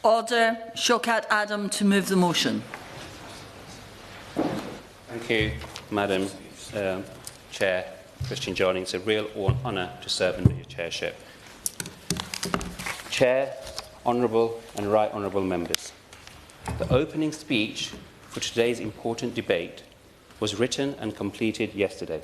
Order. Shaukat Adam to move the motion. Thank you, Madam Chair. Christian Joining, it's a real honour to serve under your chairship. Chair, honourable and right honourable members, the opening speech for today's important debate was written and completed yesterday.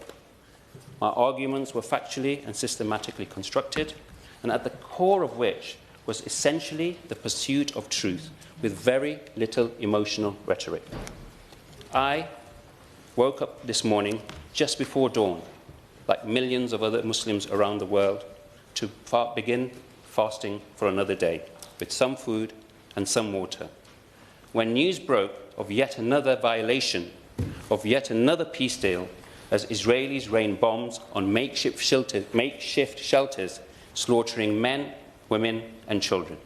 My arguments were factually and systematically constructed, and at the core of which was essentially the pursuit of truth with very little emotional rhetoric. I woke up this morning just before dawn, like millions of other Muslims around the world, to begin fasting for another day, with some food and some water. When news broke of yet another violation of yet another peace deal, as Israelis rained bombs on makeshift shelters, slaughtering men, women and children.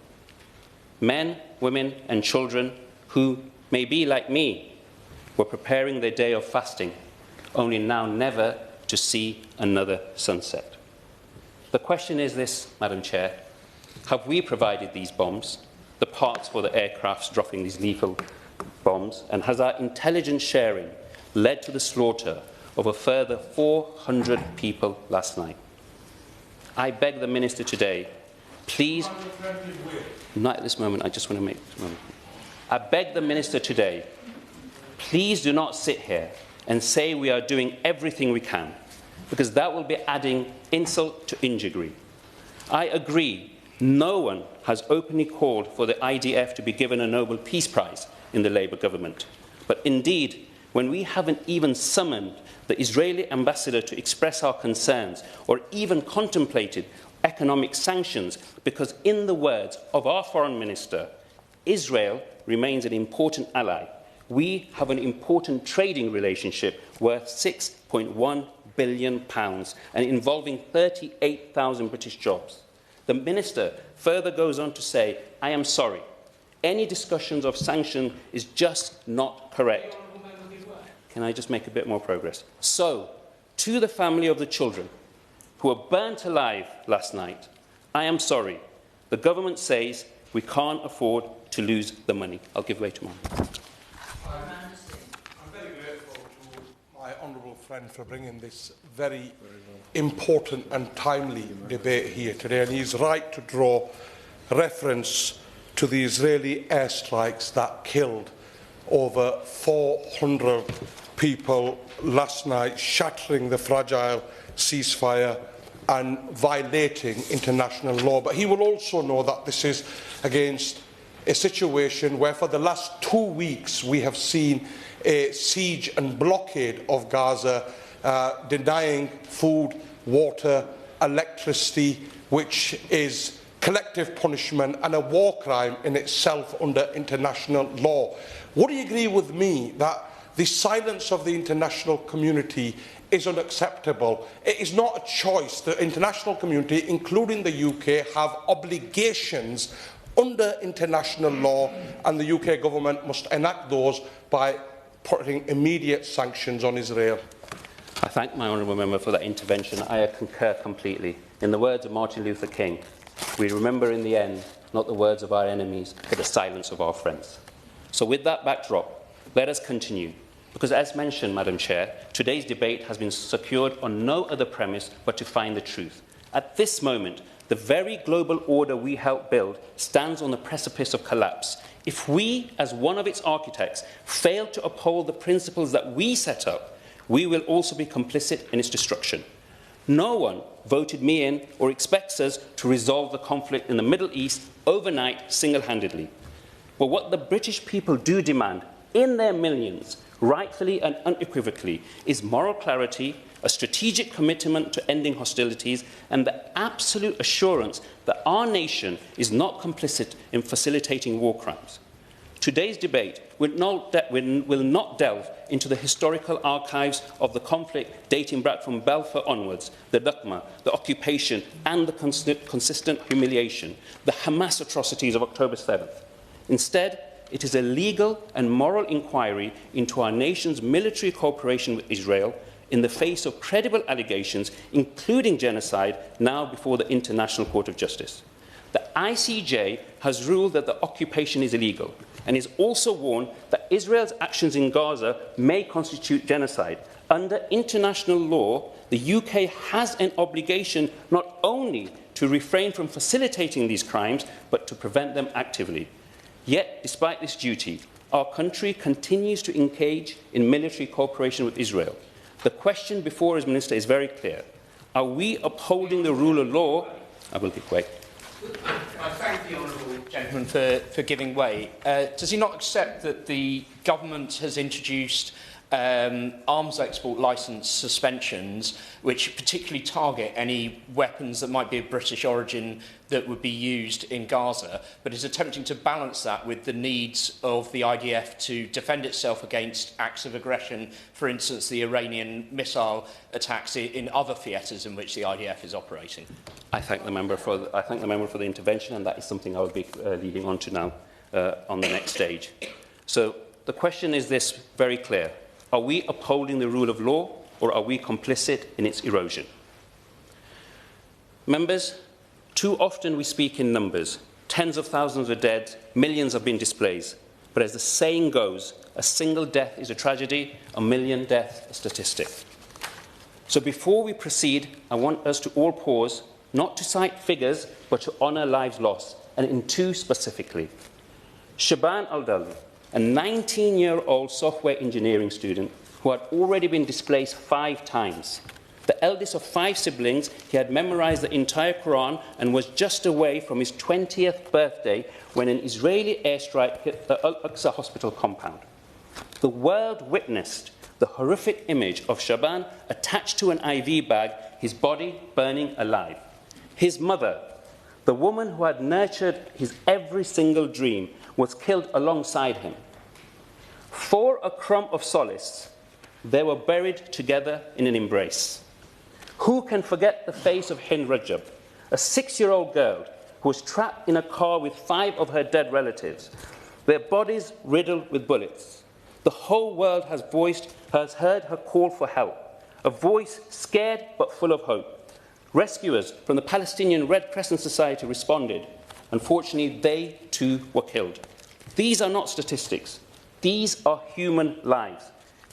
Men, women and children who, may be like me, were preparing their day of fasting, only now never to see another sunset. The question is this, Madam Chair: have we provided these bombs, the parts for the aircrafts dropping these lethal bombs, and has our intelligence sharing led to the slaughter of a further 400 people last night? I beg the Minister today, please, not at this moment, I just want to make this moment. I beg the Minister today, please do not sit here and say we are doing everything we can, because that will be adding insult to injury. I agree, no one has openly called for the IDF to be given a Nobel Peace Prize in the Labour government. But indeed, when we haven't even summoned the Israeli ambassador to express our concerns or even contemplated economic sanctions, because in the words of our Foreign Minister, Israel remains an important ally. We have an important trading relationship worth £6.1 billion and involving 38,000 British jobs. The Minister further goes on to say, I am sorry, any discussions of sanction is just not correct. Can I just make a bit more progress? So, to the family of the children who were burnt alive last night, I am sorry. The government says we can't afford to lose the money. I'll give way to mine. I'm very grateful to my honourable friend for bringing this very important and timely debate here today. And he's right to draw reference to the Israeli airstrikes that killed over 400 people last night, shattering the fragile ceasefire and violating international law. But he will also know that this is against a situation where for the last 2 weeks we have seen a siege and blockade of Gaza, denying food, water, electricity, which is collective punishment and a war crime in itself under international law. Would you agree with me that the silence of the international community is unacceptable? It is not a choice. The international community, including the UK, have obligations under international law, and the UK government must enact those by putting immediate sanctions on Israel. I thank my honourable member for that intervention. I concur completely. In the words of Martin Luther King, we remember in the end not the words of our enemies, but the silence of our friends. So with that backdrop, let us continue. Because as mentioned, Madam Chair, today's debate has been secured on no other premise but to find the truth. At this moment, the very global order we helped build stands on the precipice of collapse. If we, as one of its architects, fail to uphold the principles that we set up, we will also be complicit in its destruction. No one voted me in or expects us to resolve the conflict in the Middle East overnight, single-handedly. But what the British people do demand, in their millions, rightfully and unequivocally, is moral clarity, a strategic commitment to ending hostilities, and the absolute assurance that our nation is not complicit in facilitating war crimes. Today's debate will not delve into the historical archives of the conflict dating back from Balfour onwards, the Nakba, the occupation and the consistent humiliation, the Hamas atrocities of October 7th. Instead, it is a legal and moral inquiry into our nation's military cooperation with Israel in the face of credible allegations, including genocide, now before the International Court of Justice. The ICJ has ruled that the occupation is illegal and is also warned that Israel's actions in Gaza may constitute genocide. Under international law, the UK has an obligation not only to refrain from facilitating these crimes, but to prevent them actively. Yet, despite this duty, our country continues to engage in military cooperation with Israel. The question before us, Minister, is very clear. Are we upholding the rule of law? I will be quick. I thank the honourable gentleman for giving way. Does he not accept that the government has introduced arms export licence suspensions, which particularly target any weapons that might be of British origin that would be used in Gaza, but is attempting to balance that with the needs of the IDF to defend itself against acts of aggression, for instance, the Iranian missile attacks in other theatres in which the IDF is operating? I thank the member for the intervention, and that is something I will be leading on to now on the next stage. So the question is this very clear. Are we upholding the rule of law, or are we complicit in its erosion? Members, too often we speak in numbers. Tens of thousands are dead, millions have been displaced. But as the saying goes, a single death is a tragedy, a million deaths a statistic. So before we proceed, I want us to all pause, not to cite figures, but to honour lives lost, and in two specifically. Shaban al-Dalwi, a 19-year-old software engineering student who had already been displaced 5 times. The eldest of 5 siblings, he had memorized the entire Quran and was just away from his 20th birthday when an Israeli airstrike hit the Al-Aqsa hospital compound. The world witnessed the horrific image of Shaban attached to an IV bag, his body burning alive. His mother, the woman who had nurtured his every single dream, was killed alongside him. For a crumb of solace, they were buried together in an embrace. Who can forget the face of Hind Rajab, a 6-year-old girl who was trapped in a car with 5 of her dead relatives, their bodies riddled with bullets? The whole world has heard her call for help, a voice scared but full of hope. Rescuers from the Palestinian Red Crescent Society responded. Unfortunately, they too were killed. These are not statistics. These are human lives.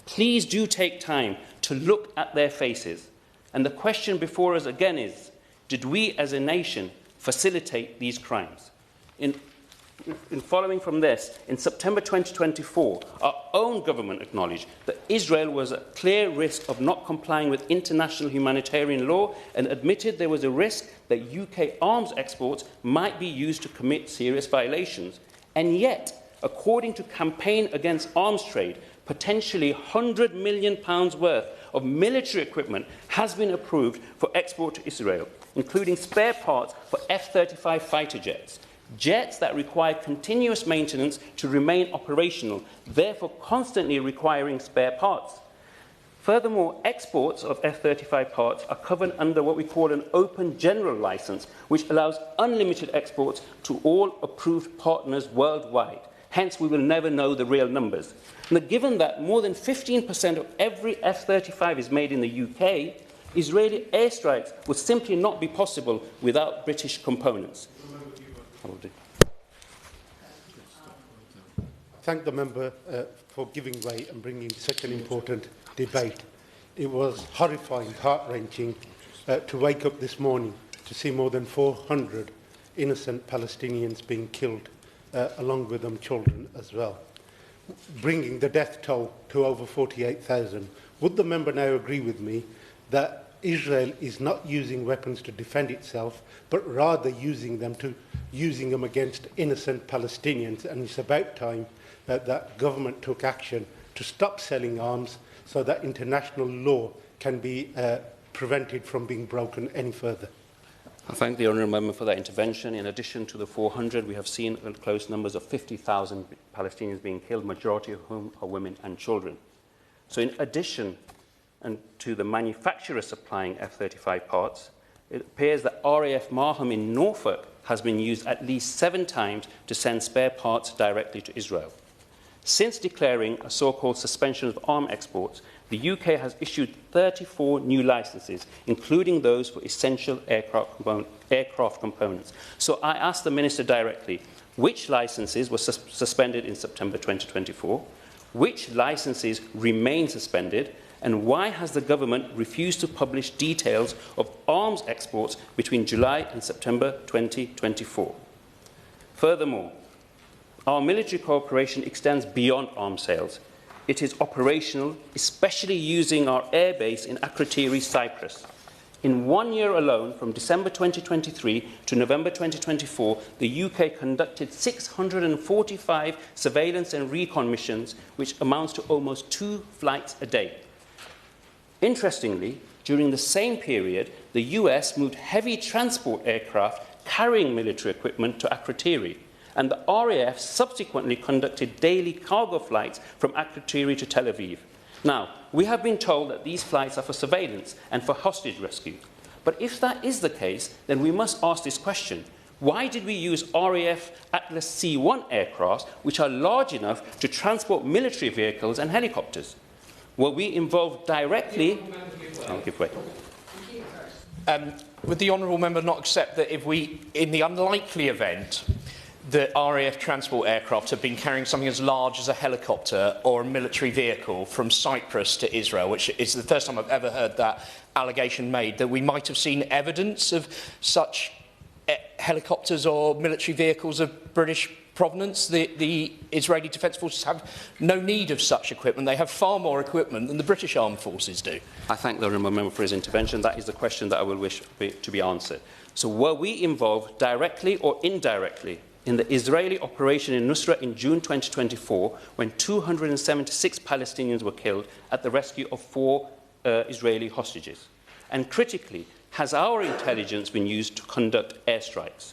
Please do take time to look at their faces. And the question before us again is, did we as a nation facilitate these crimes? In following from this, in September 2024, our own government acknowledged that Israel was at clear risk of not complying with international humanitarian law and admitted there was a risk that UK arms exports might be used to commit serious violations. And yet, according to Campaign Against Arms Trade, potentially £100 million worth of military equipment has been approved for export to Israel, including spare parts for F-35 fighter jets. Jets that require continuous maintenance to remain operational, therefore constantly requiring spare parts. Furthermore, exports of F-35 parts are covered under what we call an open general license, which allows unlimited exports to all approved partners worldwide. Hence, we will never know the real numbers. Now, given that more than 15% of every F-35 is made in the UK, Israeli airstrikes would simply not be possible without British components. Thank the member for giving way and bringing such an important debate. It was horrifying, heart-wrenching to wake up this morning to see more than 400 innocent Palestinians being killed, along with them children as well, bringing the death toll to over 48,000. Would the member now agree with me that Israel is not using weapons to defend itself, but rather using them against innocent Palestinians, and it's about time that government took action to stop selling arms so that international law can be prevented from being broken any further? I thank the honourable member for that intervention. In addition to the 400, we have seen close numbers of 50,000 Palestinians being killed, majority of whom are women and children. So in addition to the manufacturer supplying F-35 parts, it appears that RAF Marham in Norfolk has been used at least 7 times to send spare parts directly to Israel. Since declaring a so-called suspension of arms exports, the UK has issued 34 new licences, including those for essential aircraft components. So I asked the Minister directly, which licences were suspended in September 2024, which licences remain suspended, and why has the government refused to publish details of arms exports between July and September 2024? Furthermore, our military cooperation extends beyond arms sales. It is operational, especially using our airbase in Akrotiri, Cyprus. In 1 year alone, from December 2023 to November 2024, the UK conducted 645 surveillance and recon missions, which amounts to almost 2 flights a day. Interestingly, during the same period, the US moved heavy transport aircraft carrying military equipment to Akrotiri, and the RAF subsequently conducted daily cargo flights from Akrotiri to Tel Aviv. Now, we have been told that these flights are for surveillance and for hostage rescue. But if that is the case, then we must ask this question. Why did we use RAF Atlas C-1 aircraft, which are large enough to transport military vehicles and helicopters? Were we involved directly? I'll give way. Would the honourable member not accept that if we, in the unlikely event that RAF transport aircraft have been carrying something as large as a helicopter or a military vehicle from Cyprus to Israel, which is the first time I've ever heard that allegation made, that we might have seen evidence of such helicopters or military vehicles of British provenance? The Israeli Defence Forces have no need of such equipment. They have far more equipment than the British Armed Forces do. I thank the honourable member for his intervention. That is the question that I will wish to be answered. So were we involved directly or indirectly in the Israeli operation in Nusra in June 2024, when 276 Palestinians were killed at the rescue of 4 Israeli hostages? And critically, has our intelligence been used to conduct airstrikes?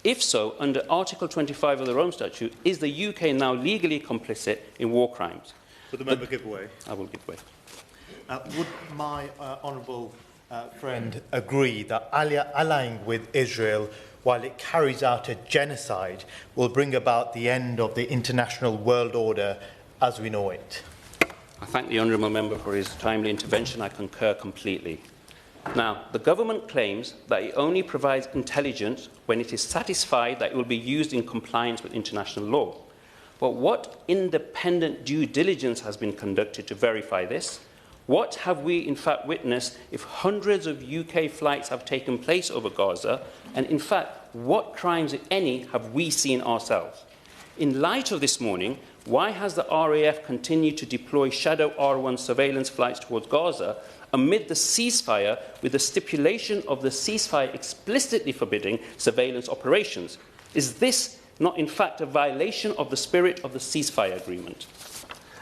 If so, under Article 25 of the Rome Statute, is the UK now legally complicit in war crimes? Would the member give way? I will give way. Would my honourable friend agree that allying with Israel, while it carries out a genocide, will bring about the end of the international world order as we know it? I thank the honourable member for his timely intervention. I concur completely. Now, the government claims that it only provides intelligence when it is satisfied that it will be used in compliance with international law. But what independent due diligence has been conducted to verify this? What have we in fact witnessed if hundreds of UK flights have taken place over Gaza? And in fact, what crimes, if any, have we seen ourselves? In light of this morning, why has the RAF continued to deploy Shadow R1 surveillance flights towards Gaza amid the ceasefire, with the stipulation of the ceasefire explicitly forbidding surveillance operations? Is this not in fact a violation of the spirit of the ceasefire agreement?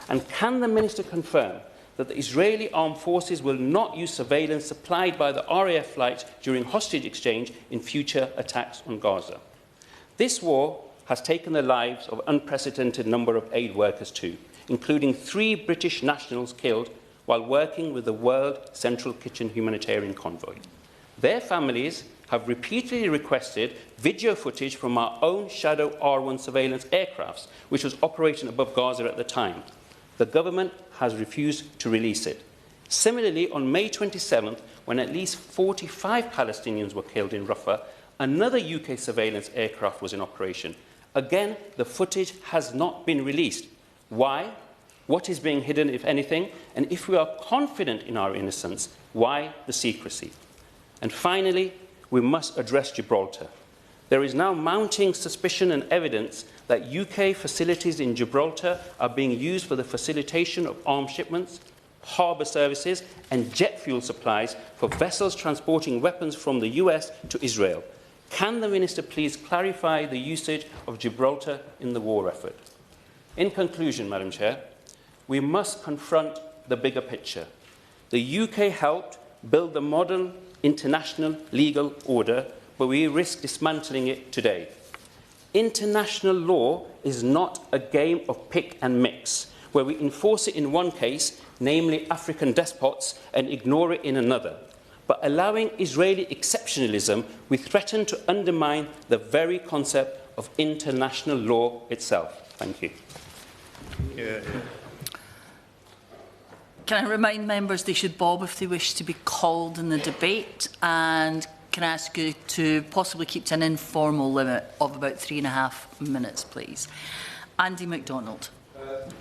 And can the Minister confirm that the Israeli armed forces will not use surveillance supplied by the RAF flights during hostage exchange in future attacks on Gaza? This war has taken the lives of an unprecedented number of aid workers too, including 3 British nationals killed while working with the World Central Kitchen humanitarian convoy. Their families have repeatedly requested video footage from our own Shadow R1 surveillance aircrafts, which was operating above Gaza at the time. The government has refused to release it. Similarly, on May 27th, when at least 45 Palestinians were killed in Rafah, another UK surveillance aircraft was in operation. Again, the footage has not been released. Why? What is being hidden, if anything? And if we are confident in our innocence, why the secrecy? And finally, we must address Gibraltar. There is now mounting suspicion and evidence that UK facilities in Gibraltar are being used for the facilitation of arms shipments, harbour services and jet fuel supplies for vessels transporting weapons from the US to Israel. Can the Minister please clarify the usage of Gibraltar in the war effort? In conclusion, Madam Chair, we must confront the bigger picture. The UK helped build the modern international legal order, but we risk dismantling it today. International law is not a game of pick and mix, where we enforce it in one case, namely African despots, and ignore it in another. But allowing Israeli exceptionalism, we threaten to undermine the very concept of international law itself. Thank you. Can I remind members they should bob if they wish to be called in the debate? And can I ask you to possibly keep to an informal limit of about 3.5 minutes, please? Andy MacDonald.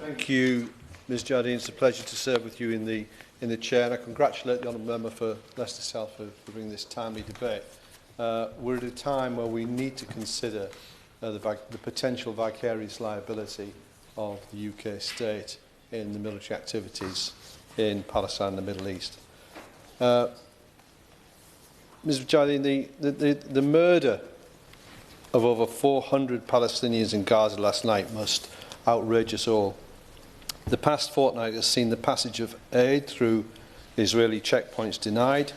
Thank you, Ms Jardine. It's a pleasure to serve with you in the chair. And I congratulate the honourable member for Leicester South for bringing this timely debate. We're at a time where we need to consider the potential vicarious liability of the UK state in the military activities in Palestine and the Middle East. Ms Jardine, the murder of over 400 Palestinians in Gaza last night must outrage us all. The past fortnight has seen the passage of aid through Israeli checkpoints denied,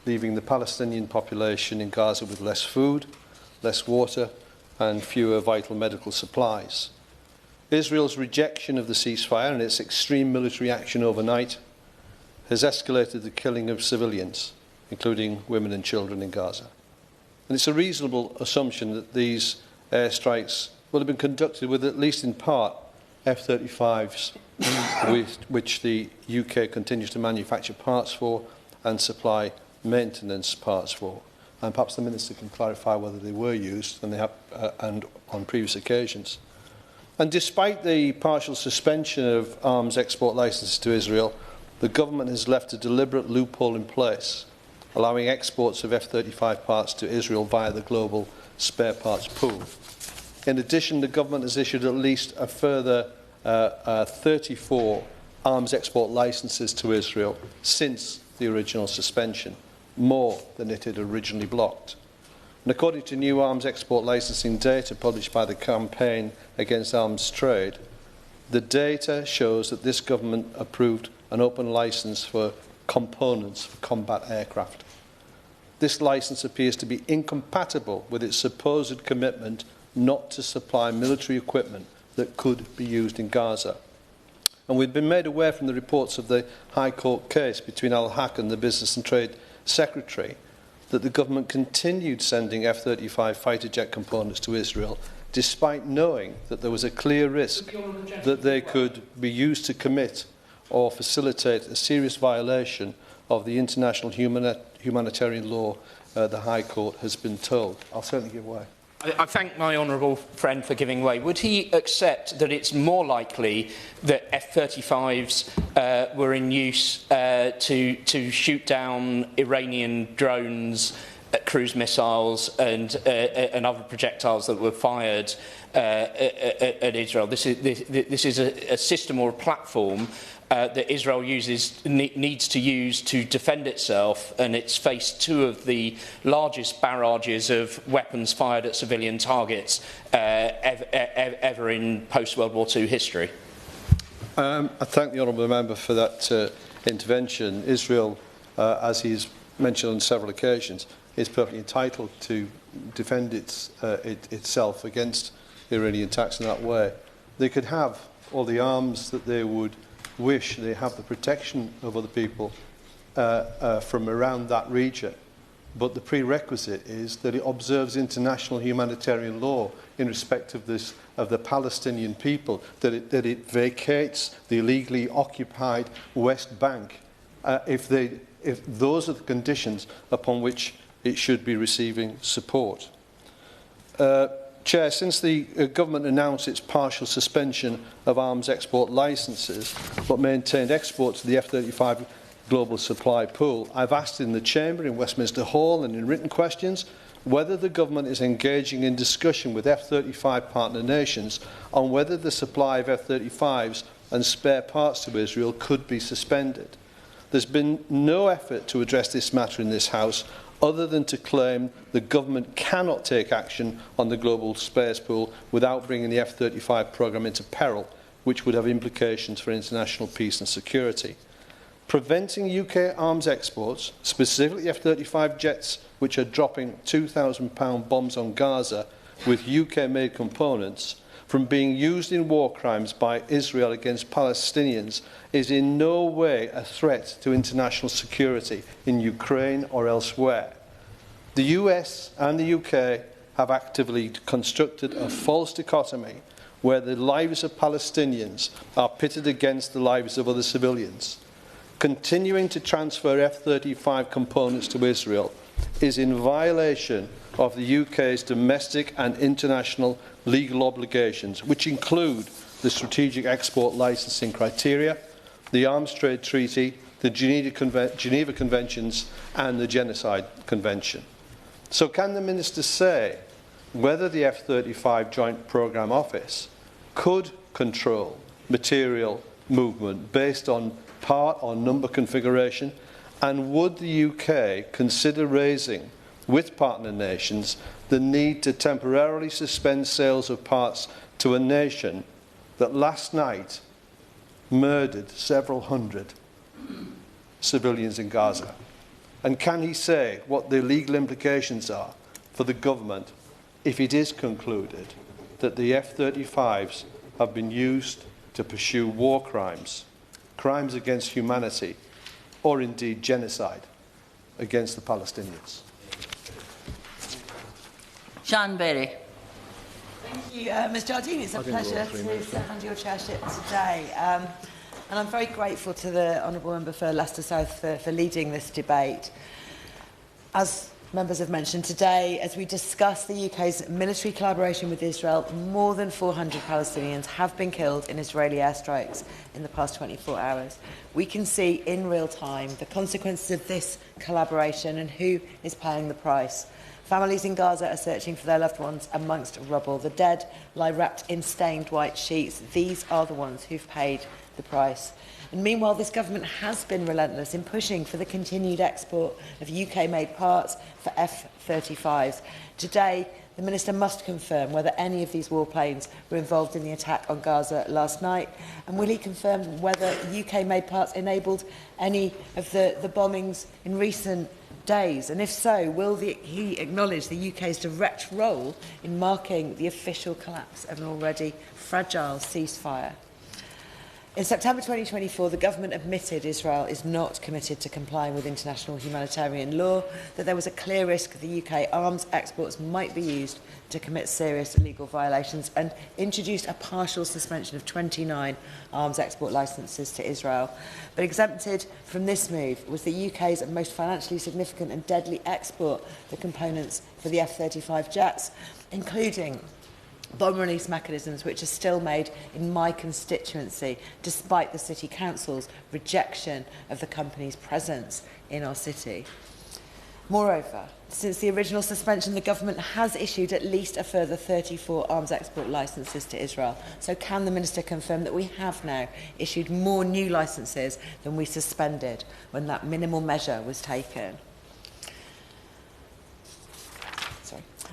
leaving the Palestinian population in Gaza with less food, less water and fewer vital medical supplies. Israel's rejection of the ceasefire and its extreme military action overnight has escalated the killing of civilians, including women and children in Gaza. And it's a reasonable assumption that these airstrikes will have been conducted with, at least in part, F-35s, which the UK continues to manufacture parts for and supply maintenance parts for. And perhaps the Minister can clarify whether they were used, and they have, and on previous occasions. And despite the partial suspension of arms export licences to Israel, the government has left a deliberate loophole in place, allowing exports of F-35 parts to Israel via the global spare parts pool. In addition, the government has issued at least a further 34 arms export licences to Israel since the original suspension, more than it had originally blocked. And according to new arms export licensing data published by the Campaign Against Arms Trade, the data shows that this government approved an open licence for components for combat aircraft. This licence appears to be incompatible with its supposed commitment not to supply military equipment that could be used in Gaza. And we've been made aware from the reports of the High Court case between Al-Haq and the Business and Trade Secretary that the government continued sending F-35 fighter jet components to Israel despite knowing that there was a clear risk that they could be used to commit or facilitate a serious violation of the international humanitarian law, the High Court has been told. I'll certainly give way. I thank my honourable friend for giving way. Would he accept that it's more likely that F-35s were in use to shoot down Iranian drones, cruise missiles and other projectiles that were fired at Israel? This is a system or a platform that Israel needs to use to defend itself, and it's faced two of the largest barrages of weapons fired at civilian targets ever in post-World War II history. I thank the honourable member for that intervention. Israel, as he's mentioned on several occasions, is perfectly entitled to defend itself against Iranian attacks in that way. They could have all the arms that they would wish. They have the protection of other people from around that region. But the prerequisite is that it observes international humanitarian law in respect of the Palestinian people, that it vacates the illegally occupied West Bank if those are the conditions upon which it should be receiving support. Chair, since the government announced its partial suspension of arms export licences but maintained exports to the F-35 global supply pool, I've asked in the Chamber, in Westminster Hall and in written questions whether the government is engaging in discussion with F-35 partner nations on whether the supply of F-35s and spare parts to Israel could be suspended. There's been no effort to address this matter in this House other than to claim the government cannot take action on the global spares pool without bringing the F-35 programme into peril, which would have implications for international peace and security. Preventing UK arms exports, specifically F-35 jets, which are dropping £2,000 bombs on Gaza with UK-made components, from being used in war crimes by Israel against Palestinians is in no way a threat to international security in Ukraine or elsewhere. The US and the UK have actively constructed a false dichotomy where the lives of Palestinians are pitted against the lives of other civilians. continuing to transfer F-35 components to Israel is in violation of the UK's domestic and international legal obligations, which include the Strategic Export Licensing Criteria, the Arms Trade Treaty, the Geneva Conventions and the Genocide Convention. So can the Minister say whether the F-35 Joint Programme Office could control material movement based on part or number configuration, and would the UK consider raising with partner nations the need to temporarily suspend sales of parts to a nation that last night murdered several hundred civilians in Gaza? And can he say what the legal implications are for the government if it is concluded that the F-35s have been used to pursue war crimes, crimes against humanity, or indeed genocide against the Palestinians? Sian Berry. Thank you, Ms Jardine. It's a pleasure to serve under your chairship today. And I'm very grateful to the Honourable Member for Leicester South for leading this debate. As members have mentioned today, as we discuss the UK's military collaboration with Israel, more than 400 Palestinians have been killed in Israeli airstrikes in the past 24 hours. We can see in real time the consequences of this collaboration and who is paying the price. Families in Gaza are searching for their loved ones amongst rubble. The dead lie wrapped in stained white sheets. These are the ones who've paid the price. And meanwhile, this government has been relentless in pushing for the continued export of UK-made parts for F-35s. Today, the Minister must confirm whether any of these warplanes were involved in the attack on Gaza last night, and will he confirm whether UK-made parts enabled any of the bombings in recent days? And if so, will he acknowledge the UK's direct role in marking the official collapse of an already fragile ceasefire? In September 2024, the government admitted Israel is not committed to complying with international humanitarian law, that there was a clear risk the UK arms exports might be used to commit serious illegal violations, and introduced a partial suspension of 29 arms export licences to Israel. But exempted from this move was the UK's most financially significant and deadly export, the components for the F-35 jets, including bomb release mechanisms, which are still made in my constituency, despite the City Council's rejection of the company's presence in our city. Moreover, since the original suspension, the government has issued at least a further 34 arms export licences to Israel. So can the Minister confirm that we have now issued more new licences than we suspended when that minimal measure was taken?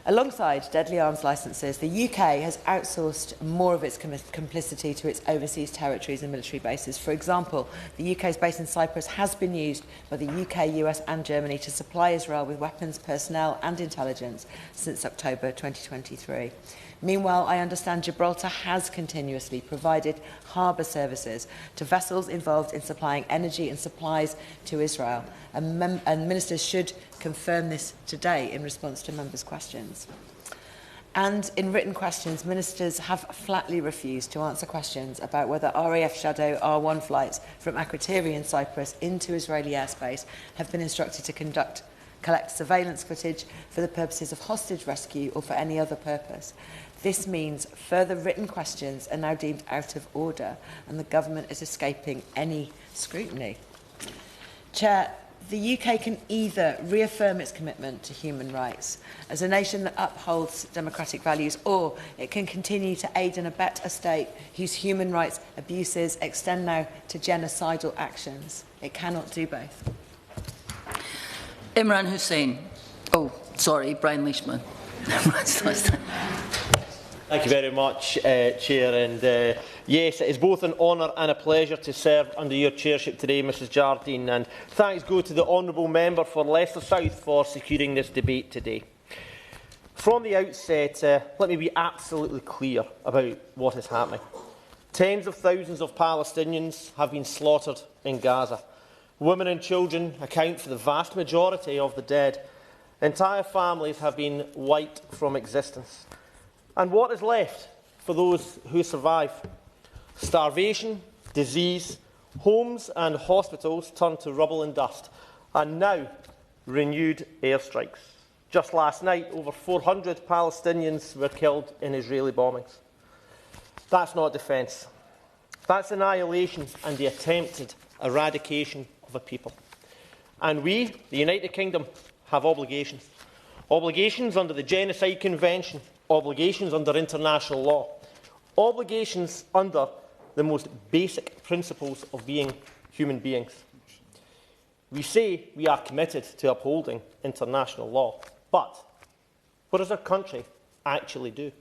Alongside deadly arms licences, the UK has outsourced more of its complicity to its overseas territories and military bases. For example, the UK's base in Cyprus has been used by the UK, US and Germany to supply Israel with weapons, personnel and intelligence since October 2023. Meanwhile, I understand Gibraltar has continuously provided harbour services to vessels involved in supplying energy and supplies to Israel, and ministers should confirm this today in response to members' questions. And in written questions, ministers have flatly refused to answer questions about whether RAF Shadow R1 flights from Akrotiri in Cyprus into Israeli airspace have been instructed to collect surveillance footage for the purposes of hostage rescue or for any other purpose. This means further written questions are now deemed out of order, and the government is escaping any scrutiny. Chair, the UK can either reaffirm its commitment to human rights as a nation that upholds democratic values, or it can continue to aid and abet a state whose human rights abuses extend now to genocidal actions. It cannot do both. Imran Hussain. Oh, sorry, Brian Leishman. Thank you very much, Chair. And yes, it is both an honour and a pleasure to serve under your chairship today, Mrs Jardine. And thanks go to the honourable member for Leicester South for securing this debate today. From the outset, let me be absolutely clear about what is happening. Tens of thousands of Palestinians have been slaughtered in Gaza. Women and children account for the vast majority of the dead. Entire families have been wiped from existence. And what is left for those who survive? Starvation, disease, Homes and hospitals turned to rubble and dust, and now renewed airstrikes. Just last night, over 400 Palestinians were killed in Israeli bombings. That's not defence. That's annihilation and the attempted eradication of a people. And we, the United Kingdom, have obligations. Obligations under the Genocide Convention, obligations under international law, obligations under the most basic principles of being human beings. We say we are committed to upholding international law, but what does our country actually do?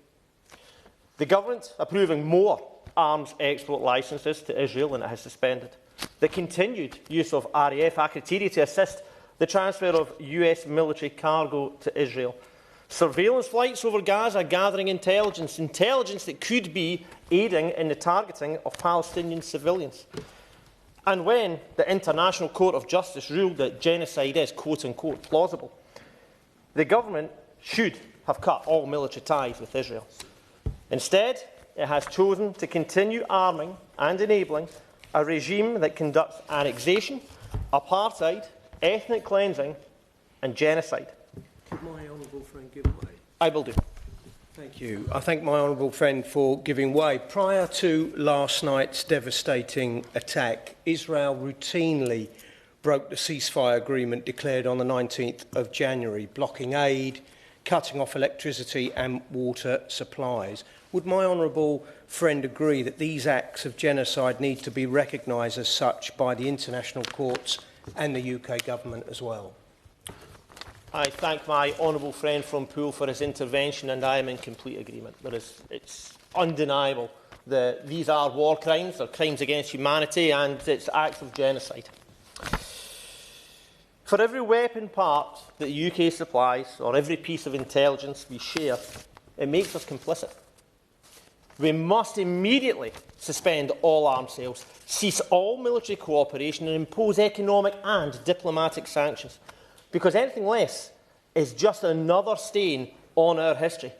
The government approving more arms export licences to Israel than it has suspended. The continued use of RAF Akrotiri to assist the transfer of US military cargo to Israel. Surveillance flights over Gaza gathering intelligence that could be aiding in the targeting of Palestinian civilians. And when the International Court of Justice ruled that genocide is, quote-unquote, plausible, the government should have cut all military ties with Israel. Instead, it has chosen to continue arming and enabling a regime that conducts annexation, apartheid, ethnic cleansing and genocide. Could my honourable friend give way? I will do. Thank you. I thank my honourable friend for giving way. Prior to last night's devastating attack, Israel routinely broke the ceasefire agreement declared on the 19th of January, blocking aid, cutting off electricity and water supplies. Would my honourable friend agree that these acts of genocide need to be recognised as such by the international courts and the UK government as well? I thank my honourable friend from Poole for his intervention, and I am in complete agreement. It's undeniable that these are war crimes, they're crimes against humanity, and it's acts of genocide. For every weapon part that the UK supplies, or every piece of intelligence we share, it makes us complicit. We must immediately suspend all arms sales, cease all military cooperation and impose economic and diplomatic sanctions, because anything less is just another stain on our history.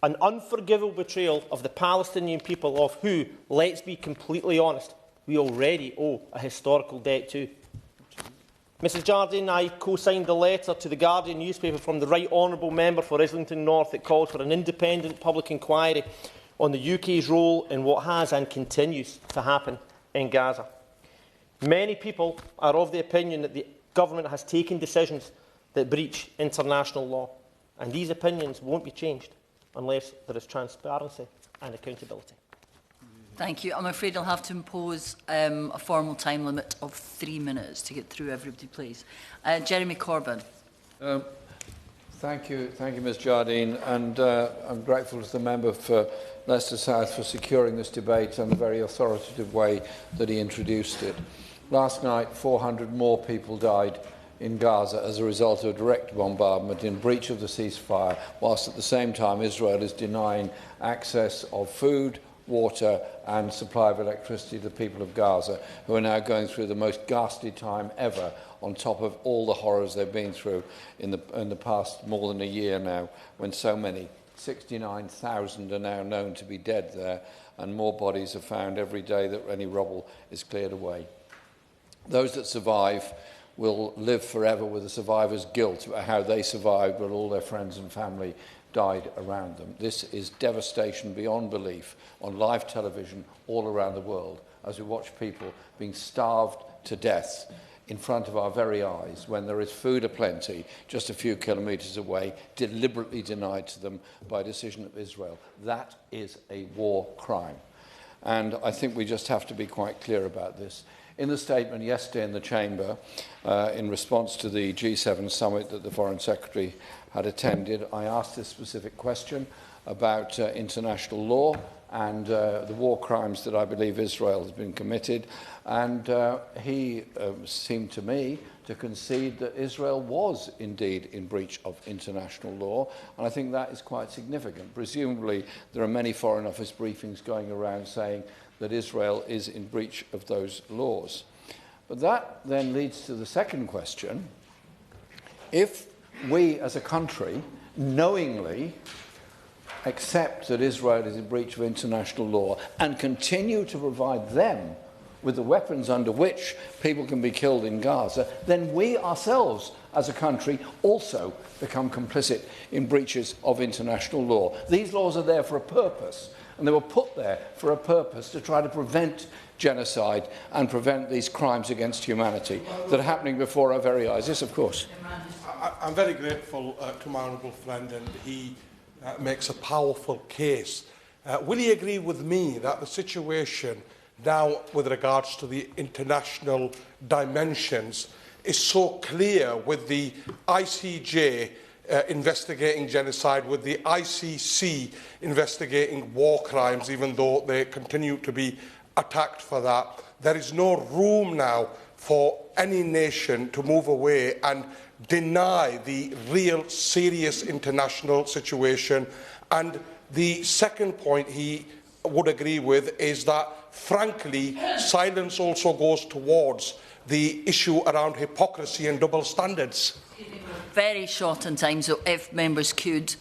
An unforgivable betrayal of the Palestinian people, of who, let's be completely honest, we already owe a historical debt to. Mrs Jardine, I co-signed the letter to the Guardian newspaper from the Right Honourable Member for Islington North that called for an independent public inquiry on the UK's role in what has and continues to happen in Gaza. Many people are of the opinion that the government has taken decisions that breach international law, and these opinions won't be changed unless there is transparency and accountability. Thank you. I'm afraid I'll have to impose a formal time limit of 3 minutes to get through everybody, please. Jeremy Corbyn. Thank you, Ms Jardine, and I'm grateful to the member for Leicester South for securing this debate and the very authoritative way that he introduced it. Last night, 400 more people died in Gaza as a result of a direct bombardment in breach of the ceasefire, whilst at the same time Israel is denying access of food, water and supply of electricity to the people of Gaza, who are now going through the most ghastly time ever, on top of all the horrors they've been through in the past more than a year now, when so many, 69,000 are now known to be dead there, and more bodies are found every day that any rubble is cleared away. Those that survive will live forever with the survivors' guilt about how they survived when all their friends and family died around them. This is devastation beyond belief on live television all around the world, as we watch people being starved to death in front of our very eyes, when there is food aplenty just a few kilometres away, deliberately denied to them by a decision of Israel. That is a war crime. And I think we just have to be quite clear about this. In the statement yesterday in the Chamber, in response to the G7 summit that the Foreign Secretary had attended, I asked this specific question about international law and the war crimes that I believe Israel has been committed, and he seemed to me to concede that Israel was indeed in breach of international law, and I think that is quite significant. Presumably there are many Foreign Office briefings going around saying that Israel is in breach of those laws. But that then leads to the second question. If we as a country knowingly accept that Israel is in breach of international law and continue to provide them with the weapons under which people can be killed in Gaza, then we ourselves as a country also become complicit in breaches of international law. These laws are there for a purpose, and they were put there for a purpose to try to prevent genocide and prevent these crimes against humanity that are happening before our very eyes. Yes, of course. I'm very grateful to my honourable friend, and he makes a powerful case. Will he agree with me that the situation now with regards to the international dimensions is so clear, with the ICJ investigating genocide, with the ICC investigating war crimes, even though they continue to be attacked for that? There is no room now for any nation to move away and deny the real serious international situation. And the second point he would agree with is that, frankly, silence also goes towards the issue around hypocrisy and double standards. Very short in time, so if members could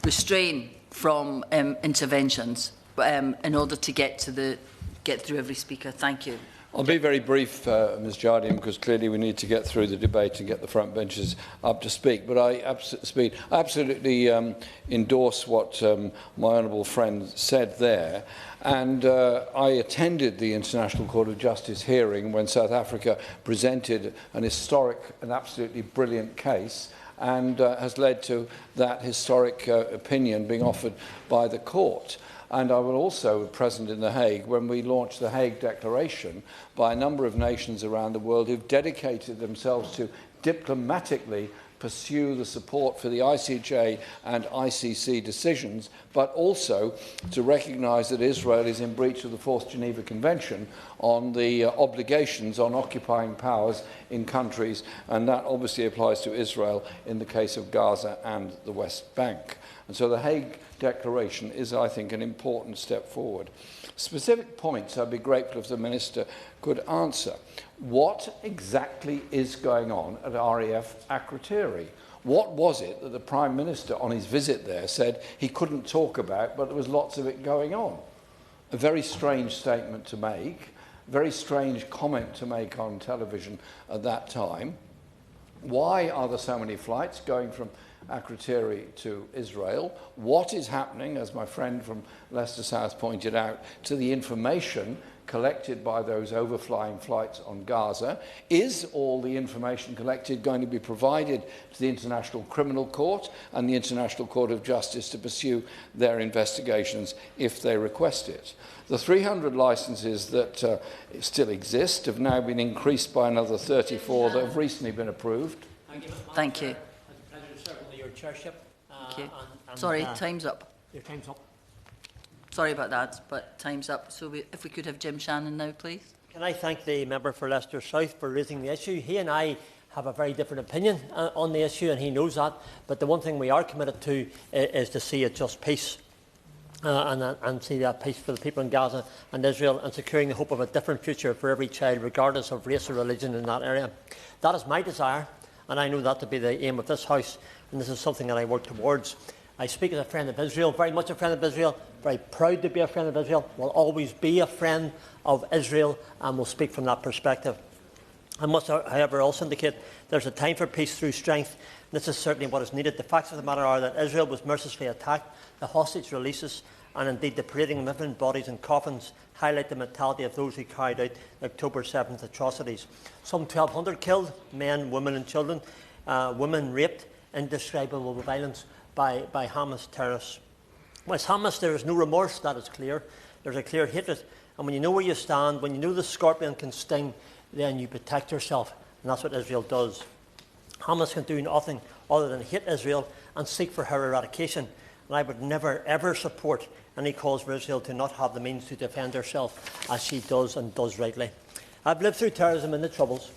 restrain from interventions in order to get through every speaker. Thank you. I'll be very brief, Ms Jardine, because clearly we need to get through the debate and get the front benches up to speak. But I absolutely endorse what my honourable friend said there. And I attended the International Court of Justice hearing when South Africa presented an historic and absolutely brilliant case, and has led to that historic opinion being offered by the court. And I was also present in The Hague when we launched the Hague Declaration by a number of nations around the world who've dedicated themselves to diplomatically pursue the support for the ICJ and ICC decisions, but also to recognise that Israel is in breach of the Fourth Geneva Convention on the obligations on occupying powers in countries, and that obviously applies to Israel in the case of Gaza and the West Bank. And so the Hague Declaration is, I think, an important step forward. Specific points I'd be grateful if the Minister could answer. What exactly is going on at RAF Akrotiri? What was it that the Prime Minister on his visit there said he couldn't talk about, but there was lots of it going on? A very strange statement to make, a very strange comment to make on television at that time. Why are there so many flights going from Akrotiri to Israel? What is happening, as my friend from Leicester South pointed out, to the information collected by those overflying flights on Gaza? Is all the information collected going to be provided to the International Criminal Court and the International Court of Justice to pursue their investigations if they request it? The 300 licences that still exist have now been increased by another 34 that have recently been approved. Thank you. Chairship. Thank you. Sorry, time's up. Your time's up. Sorry about that, but time's up. So if we could have Jim Shannon now, please. Can I thank the member for Leicester South for raising the issue? He and I have a very different opinion on the issue, and he knows that. But the one thing we are committed to is to see a just peace and see that peace for the people in Gaza and Israel, and securing the hope of a different future for every child, regardless of race or religion in that area. That is my desire, and I know that to be the aim of this House. And this is something that I work towards. I speak as a friend of Israel, very much a friend of Israel, very proud to be a friend of Israel, will always be a friend of Israel, and will speak from that perspective. I must, however, also indicate there's a time for peace through strength. This is certainly what is needed. The facts of the matter are that Israel was mercilessly attacked. The hostage releases, and indeed the parading of infant bodies and coffins, highlight the mentality of those who carried out the October 7th atrocities. Some 1,200 killed, men, women and children, women raped, indescribable violence by Hamas terrorists. With Hamas, there is no remorse, that is clear. There's a clear hatred. And when you know where you stand, when you know the scorpion can sting, then you protect yourself. And that's what Israel does. Hamas can do nothing other than hate Israel and seek for her eradication. And I would never, ever support any calls for Israel to not have the means to defend herself, as she does and does rightly. I've lived through terrorism and the Troubles.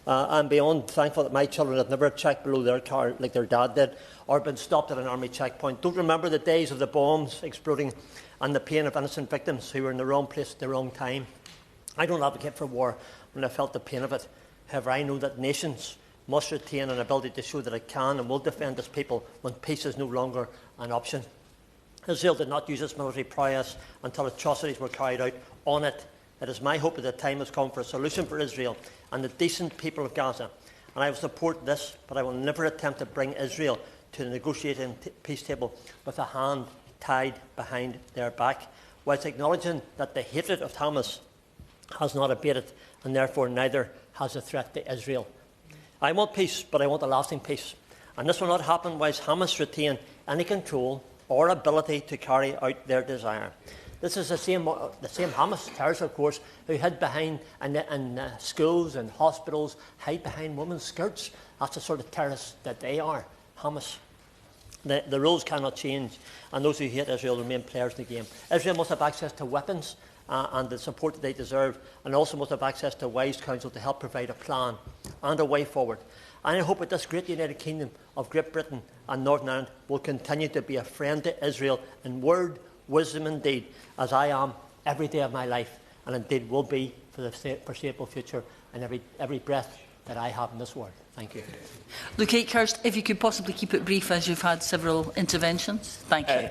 I'm beyond thankful that my children have never checked below their car like their dad did, or been stopped at an army checkpoint. Don't remember the days of the bombs exploding and the pain of innocent victims who were in the wrong place at the wrong time. I don't advocate for war when I felt the pain of it. However, I know that nations must retain an ability to show that it can and will defend its people when peace is no longer an option. Israel did not use its military prowess until atrocities were carried out on it. It is my hope that the time has come for a solution for Israel and the decent people of Gaza. And I will support this, but I will never attempt to bring Israel to the negotiating peace table with a hand tied behind their back, whilst acknowledging that the hatred of Hamas has not abated, and therefore neither has the threat to Israel. I want peace, but I want a lasting peace. And this will not happen whilst Hamas retain any control or ability to carry out their desire. This is the same Hamas terrorists, of course, who hid behind in schools and hospitals, hide behind women's skirts. That's the sort of terrorists that they are, Hamas. The rules cannot change, and those who hate Israel remain players in the game. Israel must have access to weapons and the support that they deserve, and also must have access to wise counsel to help provide a plan and a way forward. And I hope that this great United Kingdom of Great Britain and Northern Ireland will continue to be a friend to Israel in word, wisdom and deed, as I am every day of my life, and indeed will be for the foreseeable future and every breath that I have in this world. Thank you. Luke Akehurst, if you could possibly keep it brief, as you've had several interventions. Thank you.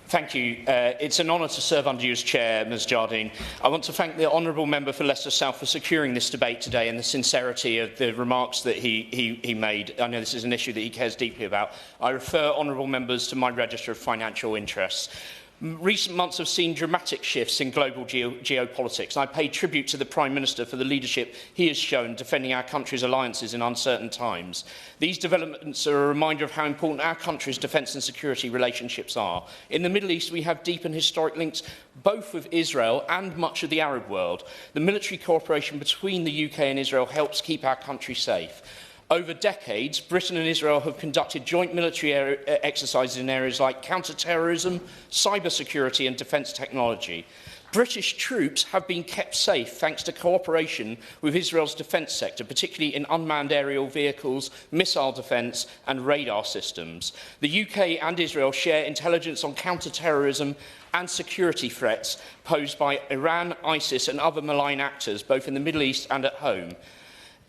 Thank you. It's an honour to serve under you as Chair, Ms Jardine. I want to thank the Honourable Member for Leicester South for securing this debate today and the sincerity of the remarks that he made. I know this is an issue that he cares deeply about. I refer Honourable Members to my register of financial interests. Recent months have seen dramatic shifts in global geopolitics, and I pay tribute to the Prime Minister for the leadership he has shown defending our country's alliances in uncertain times. These developments are a reminder of how important our country's defence and security relationships are. In the Middle East, we have deep and historic links both with Israel and much of the Arab world. The military cooperation between the UK and Israel helps keep our country safe. Over decades, Britain and Israel have conducted joint military exercises in areas like counter-terrorism, cybersecurity and defence technology. British troops have been kept safe thanks to cooperation with Israel's defence sector, particularly in unmanned aerial vehicles, missile defence and radar systems. The UK and Israel share intelligence on counter-terrorism and security threats posed by Iran, ISIS and other malign actors, both in the Middle East and at home.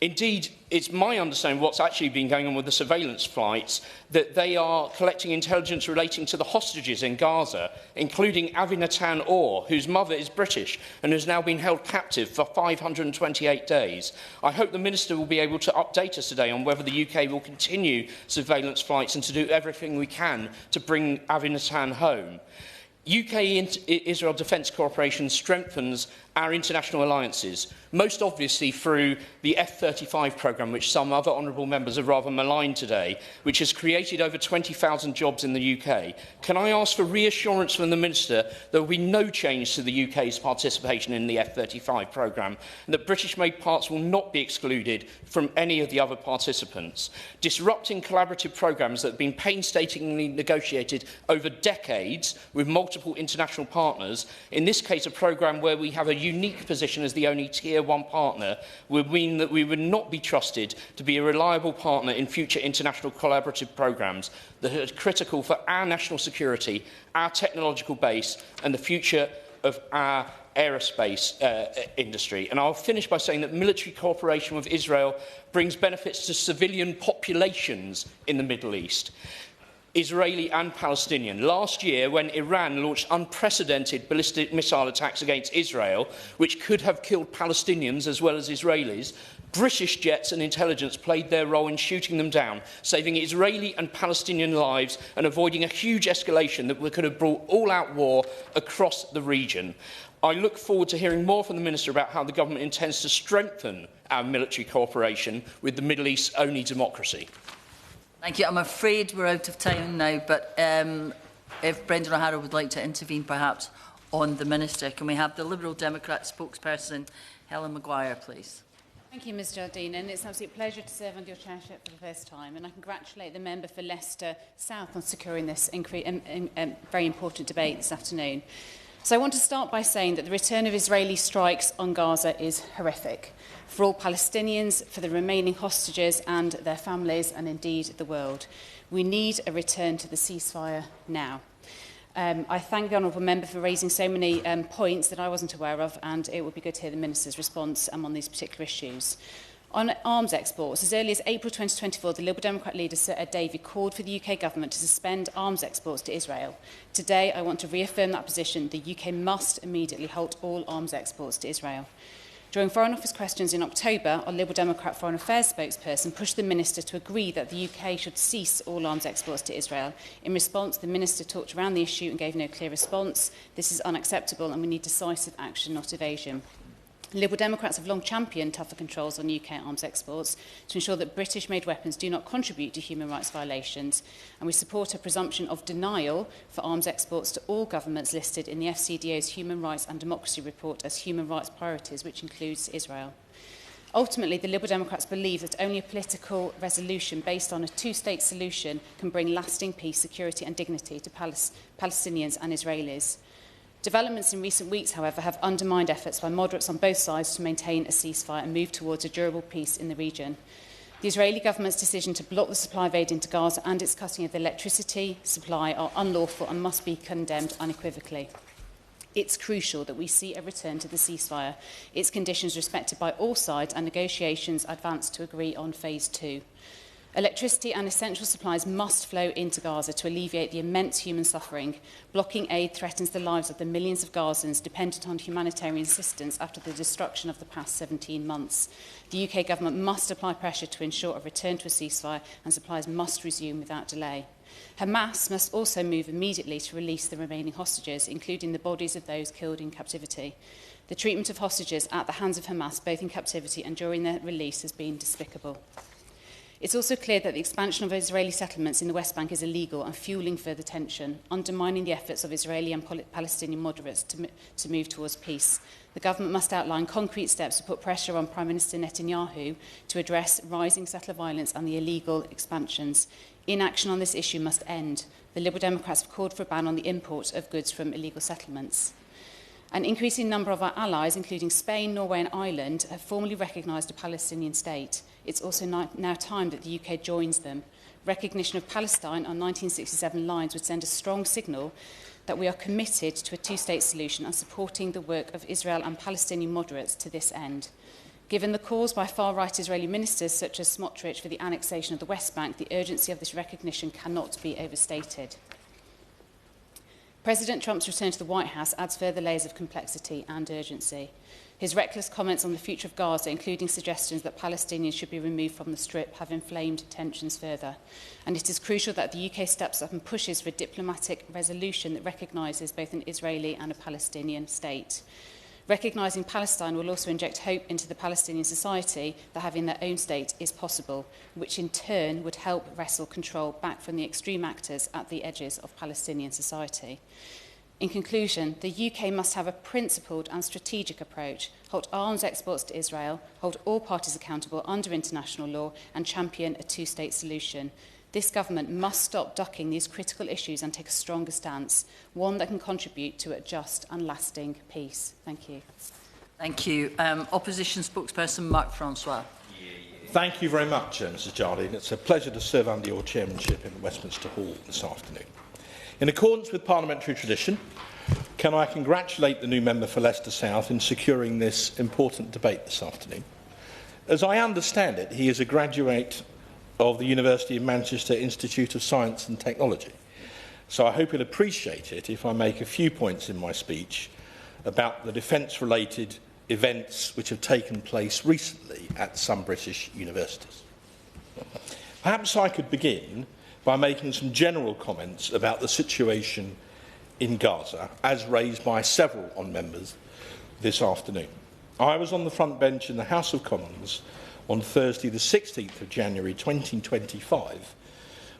Indeed, it's my understanding what's actually been going on with the surveillance flights, that they are collecting intelligence relating to the hostages in Gaza, including Avinatan Orr, whose mother is British and has now been held captive for 528 days. I hope the Minister will be able to update us today on whether the UK will continue surveillance flights and to do everything we can to bring Avinatan home. UK-Israel defence cooperation strengthens our international alliances, most obviously through the F-35 programme, which some other honourable members have rather maligned today, which has created over 20,000 jobs in the UK. Can I ask for reassurance from the Minister there will be no change to the UK's participation in the F-35 programme, and that British-made parts will not be excluded from any of the other participants? Disrupting collaborative programmes that have been painstakingly negotiated over decades with multiple international partners, in this case a programme where we have a unique position as the only Tier 1 partner, would mean that we would not be trusted to be a reliable partner in future international collaborative programmes that are critical for our national security, our technological base and the future of our aerospace industry. And I'll finish by saying that military cooperation with Israel brings benefits to civilian populations in the Middle East, Israeli and Palestinian. Last year, when Iran launched unprecedented ballistic missile attacks against Israel, which could have killed Palestinians as well as Israelis, British jets and intelligence played their role in shooting them down, saving Israeli and Palestinian lives and avoiding a huge escalation that could have brought all-out war across the region. I look forward to hearing more from the Minister about how the government intends to strengthen our military cooperation with the Middle East's only democracy. Thank you. I'm afraid we're out of time now, but if Brendan O'Hara would like to intervene perhaps on the Minister, can we have the Liberal Democrat spokesperson, Helen Maguire, please? Thank you, Ms Jardine, and it's an absolute pleasure to serve under your chairship for the first time, and I congratulate the member for Leicester South on securing this very important debate this afternoon. So I want to start by saying that the return of Israeli strikes on Gaza is horrific for all Palestinians, for the remaining hostages and their families, and indeed the world. We need a return to the ceasefire now. I thank the honourable member for raising so many points that I wasn't aware of, and it would be good to hear the Minister's response on these particular issues. On arms exports, as early as April 2024, the Liberal Democrat leader, Sir Ed Davey, called for the UK government to suspend arms exports to Israel. Today, I want to reaffirm that position. The UK must immediately halt all arms exports to Israel. During Foreign Office questions in October, our Liberal Democrat Foreign Affairs spokesperson pushed the Minister to agree that the UK should cease all arms exports to Israel. In response, the Minister talked around the issue and gave no clear response. This is unacceptable and we need decisive action, not evasion. Liberal Democrats have long championed tougher controls on UK arms exports to ensure that British-made weapons do not contribute to human rights violations, and we support a presumption of denial for arms exports to all governments listed in the FCDO's Human Rights and Democracy Report as human rights priorities, which includes Israel. Ultimately, the Liberal Democrats believe that only a political resolution based on a two-state solution can bring lasting peace, security and dignity to Palestinians and Israelis. Developments in recent weeks, however, have undermined efforts by moderates on both sides to maintain a ceasefire and move towards a durable peace in the region. The Israeli government's decision to block the supply of aid into Gaza and its cutting of the electricity supply are unlawful and must be condemned unequivocally. It's crucial that we see a return to the ceasefire, its conditions respected by all sides and negotiations advance to agree on Phase 2. Electricity and essential supplies must flow into Gaza to alleviate the immense human suffering. Blocking aid threatens the lives of the millions of Gazans dependent on humanitarian assistance after the destruction of the past 17 months. The UK government must apply pressure to ensure a return to a ceasefire and supplies must resume without delay. Hamas must also move immediately to release the remaining hostages, including the bodies of those killed in captivity. The treatment of hostages at the hands of Hamas, both in captivity and during their release, has been despicable. It's also clear that the expansion of Israeli settlements in the West Bank is illegal and fuelling further tension, undermining the efforts of Israeli and Palestinian moderates to move towards peace. The government must outline concrete steps to put pressure on Prime Minister Netanyahu to address rising settler violence and the illegal expansions. Inaction on this issue must end. The Liberal Democrats have called for a ban on the import of goods from illegal settlements. An increasing number of our allies, including Spain, Norway and Ireland, have formally recognised a Palestinian state. It's also now time that the UK joins them. Recognition of Palestine on 1967 lines would send a strong signal that we are committed to a two-state solution and supporting the work of Israel and Palestinian moderates to this end. Given the calls by far-right Israeli ministers such as Smotrich for the annexation of the West Bank, the urgency of this recognition cannot be overstated. President Trump's return to the White House adds further layers of complexity and urgency. His reckless comments on the future of Gaza, including suggestions that Palestinians should be removed from the Strip, have inflamed tensions further. And it is crucial that the UK steps up and pushes for a diplomatic resolution that recognises both an Israeli and a Palestinian state. Recognising Palestine will also inject hope into the Palestinian society that having their own state is possible, which in turn would help wrestle control back from the extreme actors at the edges of Palestinian society. In conclusion, the UK must have a principled and strategic approach, halt arms exports to Israel, hold all parties accountable under international law and champion a two-state solution. This government must stop ducking these critical issues and take a stronger stance, one that can contribute to a just and lasting peace. Thank you. Thank you. Opposition spokesperson Mark Francois. Thank you very much, Mrs Jardine. It's a pleasure to serve under your chairmanship in Westminster Hall this afternoon. In accordance with parliamentary tradition, can I congratulate the new member for Leicester South in securing this important debate this afternoon. As I understand it, he is a graduate of the University of Manchester Institute of Science and Technology. So I hope he'll appreciate it if I make a few points in my speech about the defence-related events which have taken place recently at some British universities. Perhaps I could begin by making some general comments about the situation in Gaza, as raised by several honourable members this afternoon. I was on the front bench in the House of Commons on Thursday the 16th of January 2025,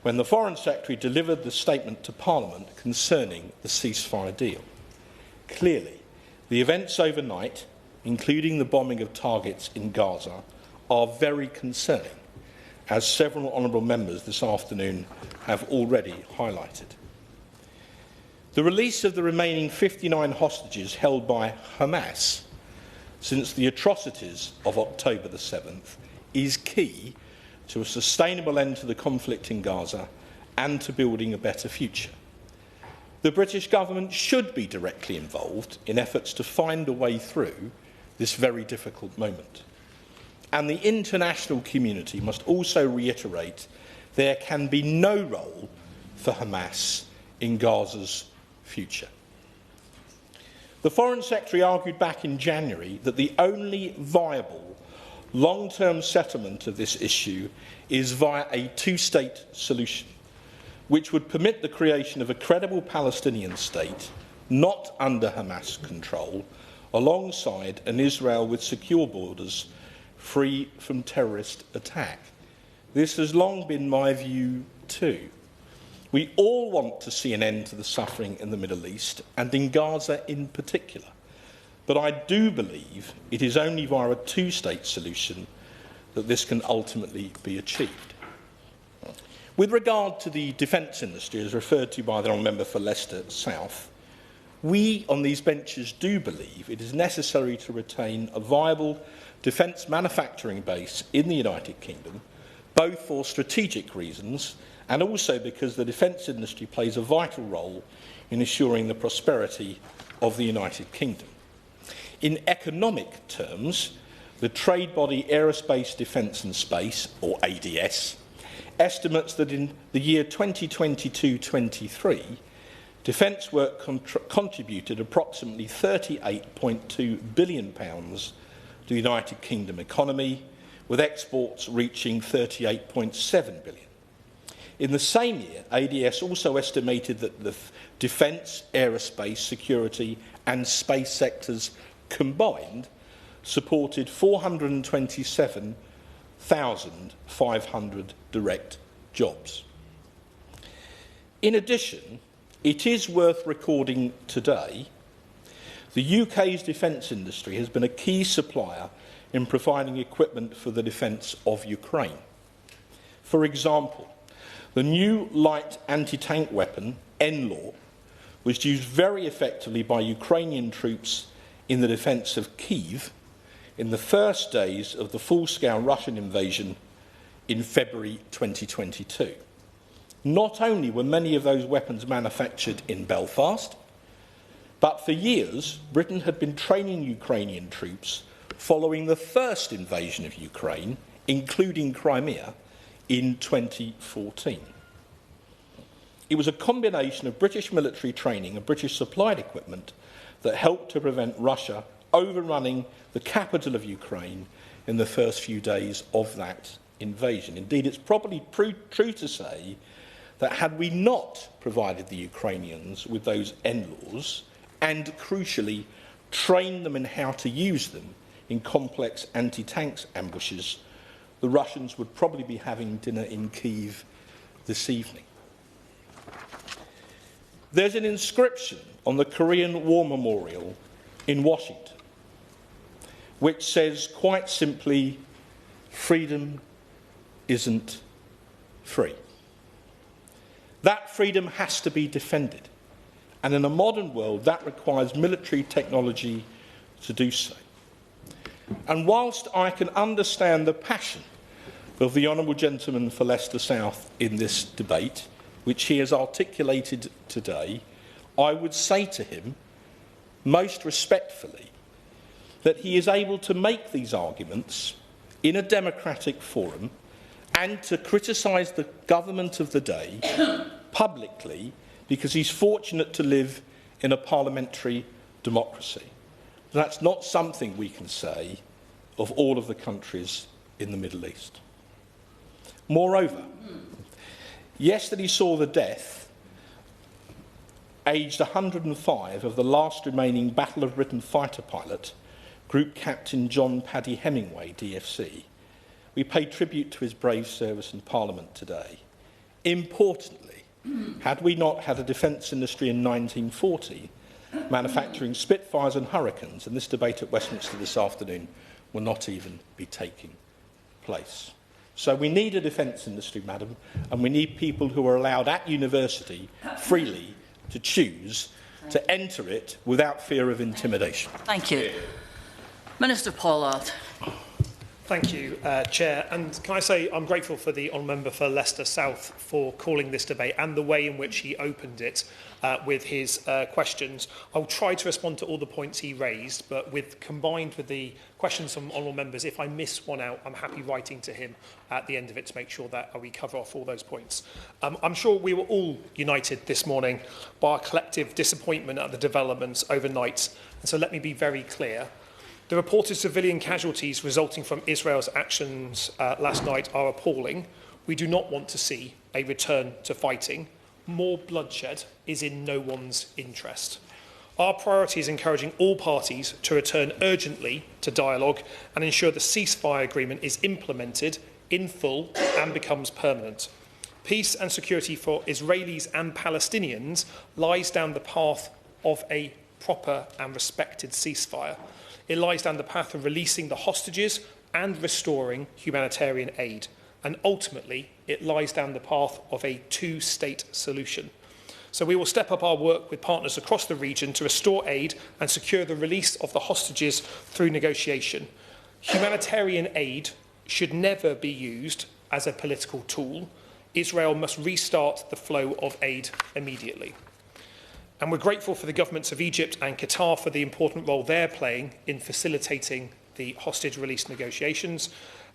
when the Foreign Secretary delivered the statement to Parliament concerning the ceasefire deal. Clearly, the events overnight, including the bombing of targets in Gaza, are very concerning, as several honourable members this afternoon have already highlighted. The release of the remaining 59 hostages held by Hamas since the atrocities of October the 7th is key to a sustainable end to the conflict in Gaza and to building a better future. The British government should be directly involved in efforts to find a way through this very difficult moment. and the international community must also reiterate there can be no role for Hamas in Gaza's future. The Foreign Secretary argued back in January that the only viable long-term settlement of this issue is via a two-state solution, which would permit the creation of a credible Palestinian state, not under Hamas control, alongside an Israel with secure borders, free from terrorist attack. This has long been my view too. We all want to see an end to the suffering in the Middle East, and in Gaza in particular. But I do believe it is only via a two-state solution that this can ultimately be achieved. With regard to the defence industry, as referred to by the honourable member for Leicester South, we on these benches do believe it is necessary to retain a viable defence manufacturing base in the United Kingdom, both for strategic reasons and also because the defence industry plays a vital role in ensuring the prosperity of the United Kingdom. In economic terms, the trade body Aerospace, Defence and Space, or ADS, estimates that in the year 2022-23, defence work contributed approximately £38.2 billion to the United Kingdom economy, with exports reaching £38.7 billion. In the same year, ADS also estimated that the defence, aerospace, security and space sectors combined supported 427,500 direct jobs. In addition, it is worth recording today the UK's defence industry has been a key supplier in providing equipment for the defence of Ukraine. For example, the new light anti-tank weapon, NLAW, was used very effectively by Ukrainian troops in the defence of Kyiv in the first days of the full-scale Russian invasion in February 2022. Not only were many of those weapons manufactured in Belfast, but for years Britain had been training Ukrainian troops following the first invasion of Ukraine, including Crimea, in 2014. It was a combination of British military training and British supplied equipment that helped to prevent Russia overrunning the capital of Ukraine in the first few days of that invasion. Indeed, it's probably true to say that had we not provided the Ukrainians with those NLAWs and, crucially, trained them in how to use them in complex anti-tanks ambushes, the Russians would probably be having dinner in Kyiv this evening. There's an inscription on the Korean War Memorial in Washington which says quite simply, freedom isn't free. That freedom has to be defended, and in a modern world that requires military technology to do so. And whilst I can understand the passion of the honourable gentleman for Leicester South in this debate, which he has articulated today, I would say to him, most respectfully, that he is able to make these arguments in a democratic forum and to criticise the government of the day publicly because he's fortunate to live in a parliamentary democracy. That's not something we can say of all of the countries in the Middle East. Moreover, yesterday saw the death, aged 105, of the last remaining Battle of Britain fighter pilot, Group Captain John Paddy Hemingway, DFC. We pay tribute to his brave service in Parliament today. Importantly, had we not had a defence industry in 1940 manufacturing Spitfires and Hurricanes, and this debate at Westminster this afternoon will not even be taking place. So we need a defence industry, madam, and we need people who are allowed at university freely to choose to enter it without fear of intimidation. Thank you. Minister Pollard. Thank you, Chair. And can I say I'm grateful for the Honourable Member for Leicester South for calling this debate and the way in which he opened it with his questions. I'll try to respond to all the points he raised, but combined with the questions from Honourable Members, if I miss one out, I'm happy writing to him at the end of it to make sure that we cover off all those points. I'm sure we were all united this morning by our collective disappointment at the developments overnight. And so let me be very clear. The reported civilian casualties resulting from Israel's actions last night are appalling. We do not want to see a return to fighting. More bloodshed is in no one's interest. Our priority is encouraging all parties to return urgently to dialogue and ensure the ceasefire agreement is implemented in full and becomes permanent. Peace and security for Israelis and Palestinians lies down the path of a proper and respected ceasefire. It lies down the path of releasing the hostages and restoring humanitarian aid. And ultimately, it lies down the path of a two-state solution. So we will step up our work with partners across the region to restore aid and secure the release of the hostages through negotiation. Humanitarian aid should never be used as a political tool. Israel must restart the flow of aid immediately. And we're grateful for the governments of Egypt and Qatar for the important role they're playing in facilitating the hostage release negotiations,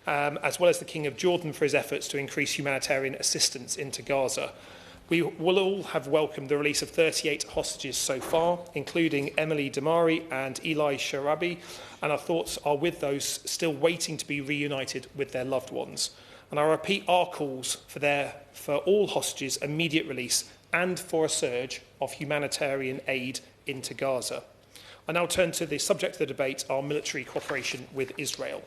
as well as the King of Jordan for his efforts to increase humanitarian assistance into Gaza. We will all have welcomed the release of 38 hostages so far, including Emily Damari and Eli Sharabi, and our thoughts are with those still waiting to be reunited with their loved ones. And I repeat our calls for all hostages' immediate release and for a surge of humanitarian aid into Gaza. I now turn to the subject of the debate, our military cooperation with Israel.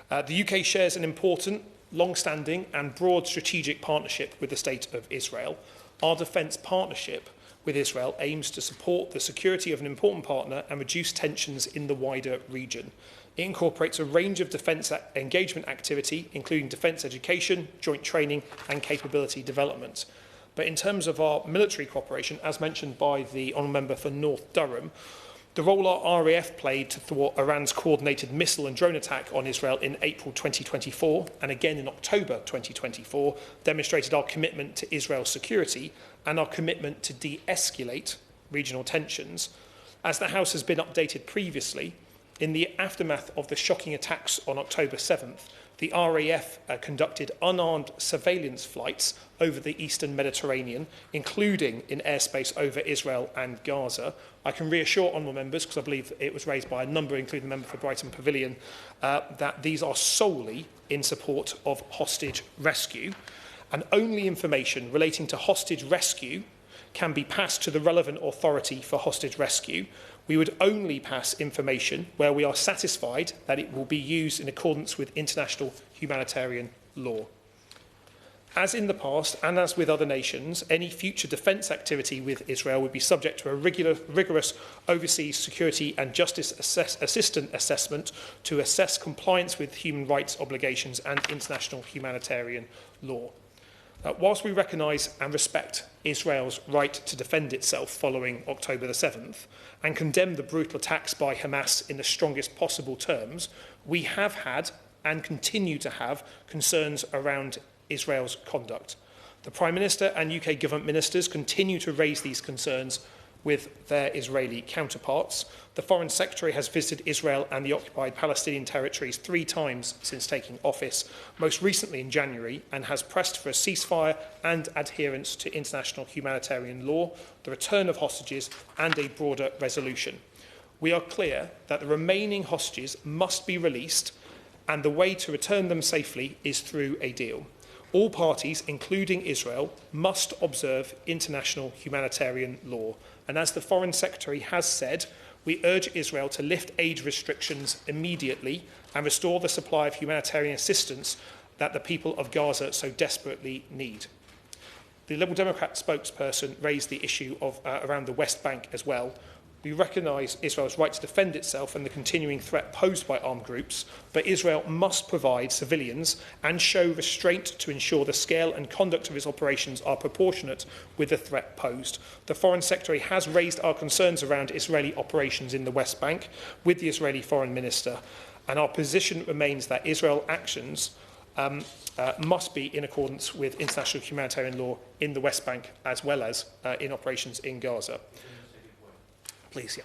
The UK shares an important, long-standing and broad strategic partnership with the State of Israel. Our defence partnership with Israel aims to support the security of an important partner and reduce tensions in the wider region. It incorporates a range of defence engagement activity, including defence education, joint training and capability development. But in terms of our military cooperation, as mentioned by the Honourable Member for North Durham, the role our RAF played to thwart Iran's coordinated missile and drone attack on Israel in April 2024 and again in October 2024 demonstrated our commitment to Israel's security and our commitment to de-escalate regional tensions. As the House has been updated previously, in the aftermath of the shocking attacks on October 7th, the RAF conducted unarmed surveillance flights over the eastern Mediterranean, including in airspace over Israel and Gaza. I can reassure honourable members, because I believe it was raised by a number, including the member for Brighton Pavilion, that these are solely in support of hostage rescue, and only information relating to hostage rescue can be passed to the relevant authority for hostage rescue. We would only pass information where we are satisfied that it will be used in accordance with international humanitarian law. As in the past, and as with other nations, any future defence activity with Israel would be subject to a rigorous overseas security and justice assistant assessment to assess compliance with human rights obligations and international humanitarian law. Whilst we recognise and respect Israel's right to defend itself following October the 7th and condemn the brutal attacks by Hamas in the strongest possible terms, we have had and continue to have concerns around Israel's conduct. The Prime Minister and UK government ministers continue to raise these concerns with their Israeli counterparts. The Foreign Secretary has visited Israel and the occupied Palestinian territories 3 times since taking office, most recently in January, and has pressed for a ceasefire and adherence to international humanitarian law, the return of hostages and a broader resolution. We are clear that the remaining hostages must be released and the way to return them safely is through a deal. All parties, including Israel, must observe international humanitarian law. And as the Foreign Secretary has said, we urge Israel to lift aid restrictions immediately and restore the supply of humanitarian assistance that the people of Gaza so desperately need. The Liberal Democrat spokesperson raised the issue of around the West Bank as well. We recognise Israel's right to defend itself and the continuing threat posed by armed groups, but Israel must provide civilians and show restraint to ensure the scale and conduct of its operations are proportionate with the threat posed. The Foreign Secretary has raised our concerns around Israeli operations in the West Bank with the Israeli Foreign Minister, and our position remains that Israel's actions must be in accordance with international humanitarian law in the West Bank as well as in operations in Gaza. Please, yeah.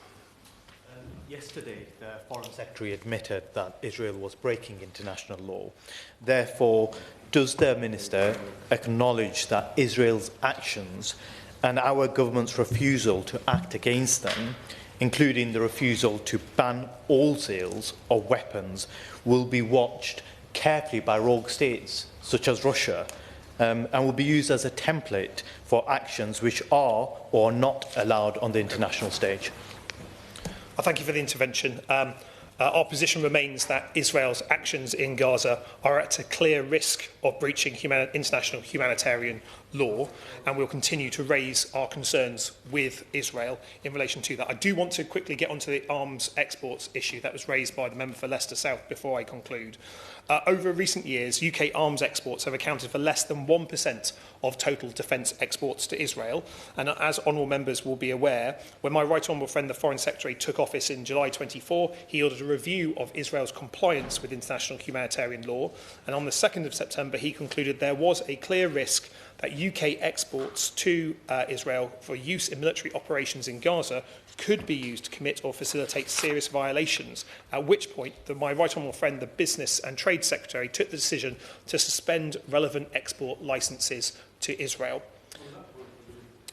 Yesterday, the Foreign Secretary admitted that Israel was breaking international law. Therefore, does the Minister acknowledge that Israel's actions and our government's refusal to act against them, including the refusal to ban all sales of weapons, will be watched carefully by rogue states such as Russia and will be used as a template for actions which are or are not allowed on the international stage? Thank you for the intervention. Our position remains that Israel's actions in Gaza are at a clear risk of breaching international humanitarian law, and we'll continue to raise our concerns with Israel in relation to that. I do want to quickly get onto the arms exports issue that was raised by the member for Leicester South before I conclude. Over recent years, UK arms exports have accounted for less than 1% of total defence exports to Israel. And as honourable members will be aware, when my right honourable friend, the Foreign Secretary, took office in July 24, he ordered a review of Israel's compliance with international humanitarian law. And on the 2nd of September, he concluded there was a clear risk that UK exports to Israel for use in military operations in Gaza could be used to commit or facilitate serious violations, at which point my right honourable friend, the Business and Trade Secretary, took the decision to suspend relevant export licences to Israel.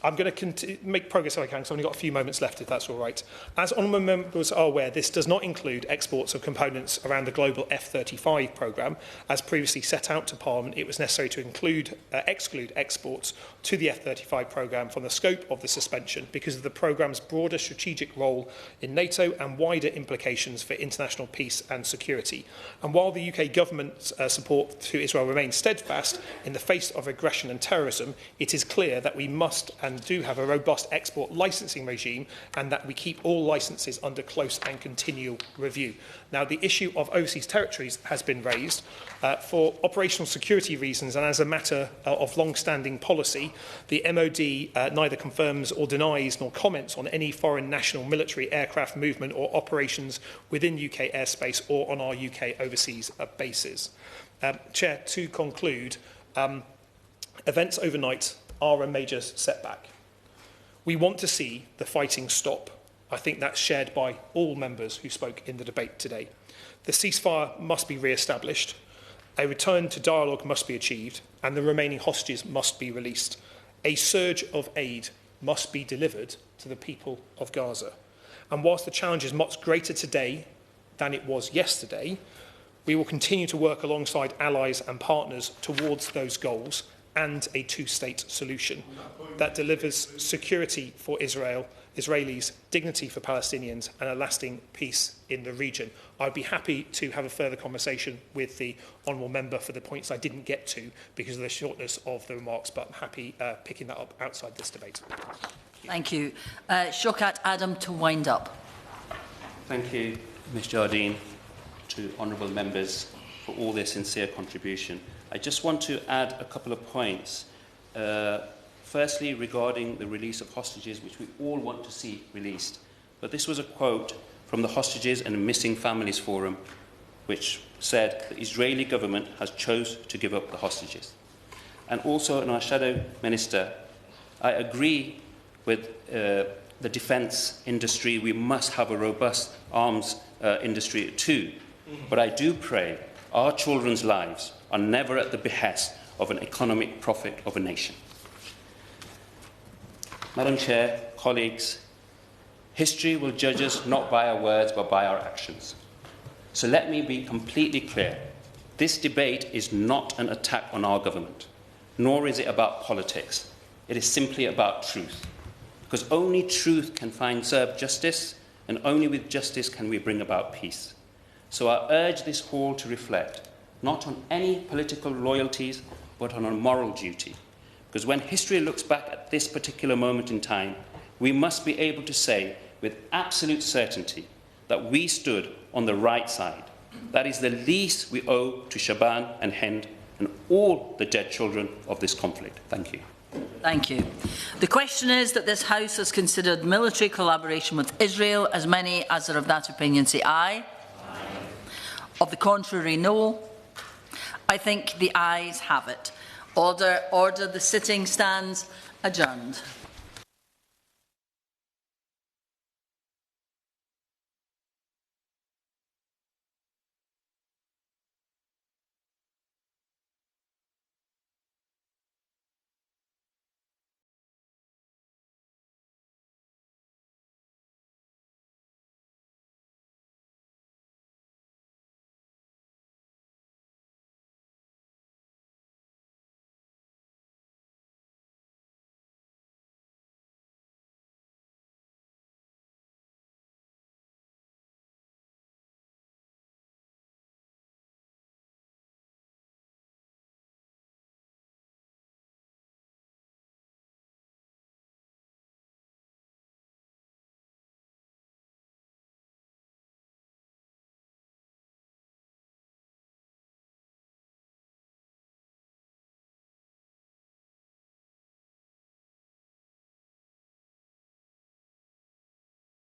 I'm going to make progress if I can, because I've only got a few moments left, if that's all right. As honourable members are aware, this does not include exports of components around the global F-35 programme. As previously set out to Parliament, it was necessary to exclude exports to the F-35 programme from the scope of the suspension because of the programme's broader strategic role in NATO and wider implications for international peace and security. And while the UK government's support to Israel remains steadfast in the face of aggression and terrorism, it is clear that we must and do have a robust export licensing regime, and that we keep all licences under close and continual review. Now, the issue of overseas territories has been raised for operational security reasons, and as a matter of long-standing policy, the MOD neither confirms or denies nor comments on any foreign national military aircraft movement or operations within UK airspace or on our UK overseas bases. Chair, to conclude, events overnight are a major setback. We want to see the fighting stop. I think that's shared by all members who spoke in the debate today. The ceasefire must be re-established, a return to dialogue must be achieved, and the remaining hostages must be released. A surge of aid must be delivered to the people of Gaza. And whilst the challenge is much greater today than it was yesterday, we will continue to work alongside allies and partners towards those goals and a two-state solution that delivers security for Israelis, dignity for Palestinians, and a lasting peace in the region. I'd be happy to have a further conversation with the honourable member for the points I didn't get to because of the shortness of the remarks, but I'm happy picking that up outside this debate. Thank you. Shaukat Adam to wind up. Thank you, Ms Jardine, to honourable members for all their sincere contribution. I just want to add a couple of points. Firstly, regarding the release of hostages, which we all want to see released. But this was a quote from the Hostages and Missing Families Forum, which said the Israeli government has chosen to give up the hostages. And also, in our shadow minister, I agree with the defence industry. We must have a robust arms industry too. But I do pray our children's lives are never at the behest of an economic profit of a nation. Madam Chair, colleagues, history will judge us not by our words but by our actions. So let me be completely clear. This debate is not an attack on our government, nor is it about politics. It is simply about truth. Because only truth can serve justice, and only with justice can we bring about peace. So I urge this Hall to reflect not on any political loyalties, but on a moral duty. Because when history looks back at this particular moment in time, we must be able to say with absolute certainty that we stood on the right side. That is the least we owe to Shaban and Hind and all the dead children of this conflict. Thank you. Thank you. The question is that this House has considered military collaboration with Israel. As many as are of that opinion say aye. Of the contrary, no. I think the ayes have it. Order. The sitting stands adjourned.